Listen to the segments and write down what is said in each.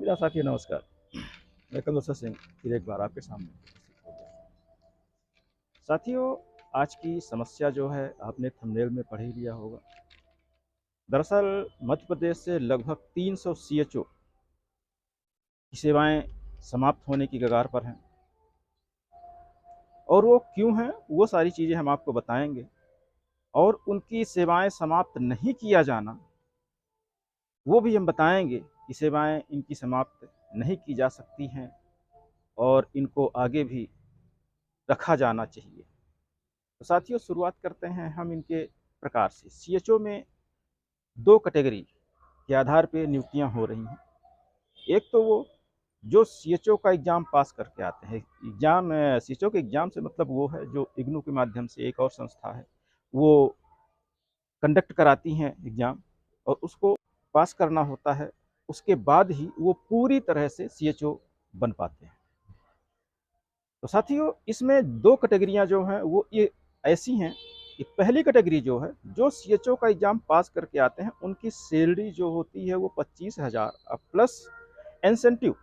मेरा साथी नमस्कार। मैं कमलेश्वर सिंह फिर एक बार आपके सामने उपस्थित हो गया। साथियों, आज की समस्या जो है आपने थंबनेल में पढ़ ही लिया होगा। दरअसल मध्य प्रदेश से लगभग 300 सीएचओ की सेवाएं समाप्त होने की कगार पर हैं, और वो क्यों हैं वो सारी चीज़ें हम आपको बताएंगे। और उनकी सेवाएं समाप्त नहीं किया जाना वो भी हम बताएंगे कि सेवाएं इनकी समाप्त नहीं की जा सकती हैं और इनको आगे भी रखा जाना चाहिए। तो साथियों, शुरुआत करते हैं हम इनके प्रकार से। सीएचओ में दो कैटेगरी के आधार पे नियुक्तियां हो रही हैं। एक तो वो जो सीएचओ का एग्ज़ाम पास करके आते हैं। सीएचओ के एग्ज़ाम से मतलब वो है जो इग्नू के माध्यम से एक और संस्था है वो कंडक्ट कराती हैं एग्ज़ाम, और उसको पास करना होता है। उसके बाद ही वो पूरी तरह से सीएचओ बन पाते हैं। तो साथियों, इसमें दो कैटेगरियां जो हैं वो ये ऐसी हैं कि पहली कैटेगरी जो है, जो सीएचओ का एग्ज़ाम पास करके आते हैं, उनकी सैलरी जो होती है वो 25,000 प्लस इंसेंटिव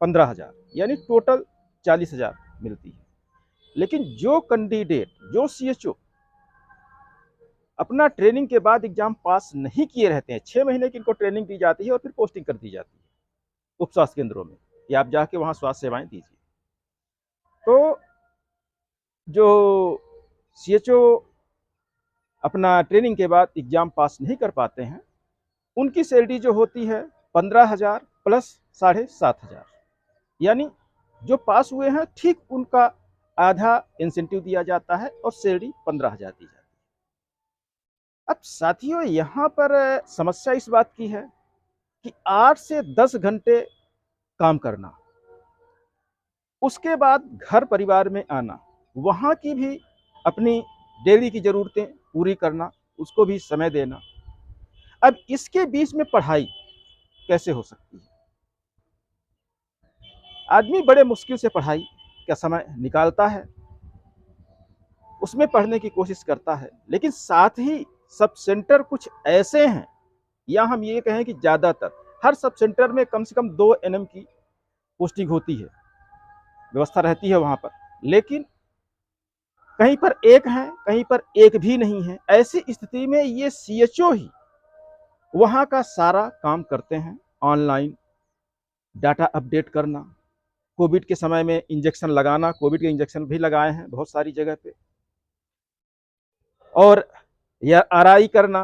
15,000, यानी टोटल 40,000 मिलती है। लेकिन जो कैंडिडेट, जो सीएचओ अपना ट्रेनिंग के बाद एग्ज़ाम पास नहीं किए रहते हैं, 6 महीने की इनको ट्रेनिंग दी जाती है और फिर पोस्टिंग कर दी जाती है उप स्वास्थ्य केंद्रों में, या आप जाके वहाँ स्वास्थ्य सेवाएं दीजिए। तो जो सीएचओ अपना ट्रेनिंग के बाद एग्ज़ाम पास नहीं कर पाते हैं, उनकी सैलरी जो होती है 15,000 प्लस 7,500, यानी जो पास हुए हैं ठीक उनका आधा इंसेंटिव दिया जाता है और सैलरी 15,000 दी जाती है। अब साथियों, यहाँ पर समस्या इस बात की है कि 8 से 10 घंटे काम करना, उसके बाद घर परिवार में आना, वहाँ की भी अपनी डेली की ज़रूरतें पूरी करना, उसको भी समय देना। अब इसके बीच में पढ़ाई कैसे हो सकती है? आदमी बड़े मुश्किल से पढ़ाई का समय निकालता है, उसमें पढ़ने की कोशिश करता है, लेकिन साथ ही सब सेंटर कुछ ऐसे हैं, या हम ये कहें कि ज़्यादातर हर सब सेंटर में कम से कम 2 एनएम की पोस्टिंग होती है, व्यवस्था रहती है वहाँ पर, लेकिन कहीं पर एक है, कहीं पर एक भी नहीं है। ऐसी स्थिति में ये सीएचओ ही वहाँ का सारा काम करते हैं। ऑनलाइन डाटा अपडेट करना, कोविड के समय में इंजेक्शन लगाना, कोविड के इंजेक्शन भी लगाए हैं बहुत सारी जगह पे, और यह आरआई करना,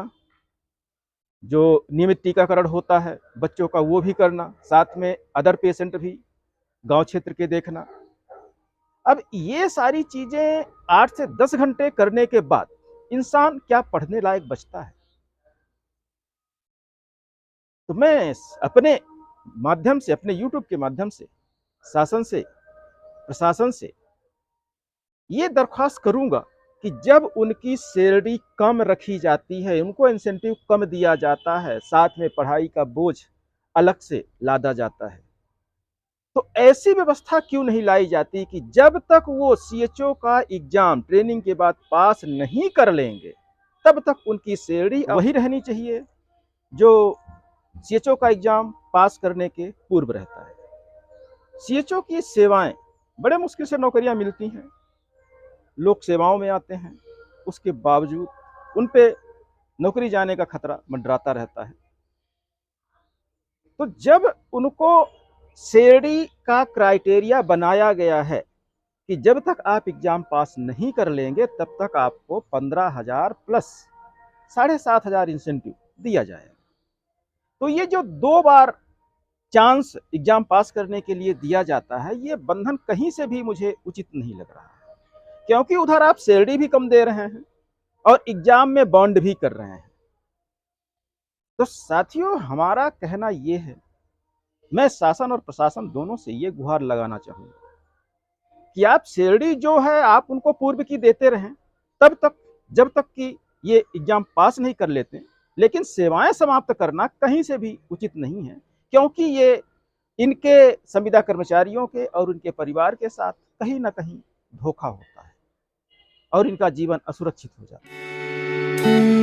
जो नियमित टीकाकरण होता है बच्चों का वो भी करना, साथ में अदर पेशेंट भी गांव क्षेत्र के देखना। अब ये सारी चीजें 8 से 10 घंटे करने के बाद इंसान क्या पढ़ने लायक बचता है? तो मैं अपने माध्यम से, अपने यूट्यूब के माध्यम से शासन से, प्रशासन से ये दरख्वास्त करूंगा कि जब उनकी सैलरी कम रखी जाती है, उनको इंसेंटिव कम दिया जाता है, साथ में पढ़ाई का बोझ अलग से लादा जाता है, तो ऐसी व्यवस्था क्यों नहीं लाई जाती कि जब तक वो सीएचओ का एग्जाम ट्रेनिंग के बाद पास नहीं कर लेंगे, तब तक उनकी सैलरी वही रहनी चाहिए जो सीएचओ का एग्जाम पास करने के पूर्व रहता है। सीएचओ की सेवाएं, बड़े मुश्किल से नौकरियां मिलती हैं, लोग सेवाओं में आते हैं, उसके बावजूद उन पे नौकरी जाने का खतरा मंडराता रहता है। तो जब उनको सैलरी का क्राइटेरिया बनाया गया है कि जब तक आप एग्जाम पास नहीं कर लेंगे तब तक आपको 15,000 प्लस 7,500 इंसेंटिव दिया जाएगा, तो ये जो 2 बार चांस एग्जाम पास करने के लिए दिया जाता है, ये बंधन कहीं से भी मुझे उचित नहीं लग रहा है, क्योंकि उधर आप सैलरी भी कम दे रहे हैं और एग्जाम में बॉन्ड भी कर रहे हैं। तो साथियों, हमारा कहना यह है, मैं शासन और प्रशासन दोनों से ये गुहार लगाना चाहूंगा कि आप सैलरी जो है आप उनको पूर्व की देते रहें तब तक, जब तक कि ये एग्जाम पास नहीं कर लेते, लेकिन सेवाएं समाप्त करना कहीं से भी उचित नहीं है, क्योंकि ये इनके संविदा कर्मचारियों के और उनके परिवार के साथ कहीं ना कहीं धोखा होता है और इनका जीवन असुरक्षित हो जाता है।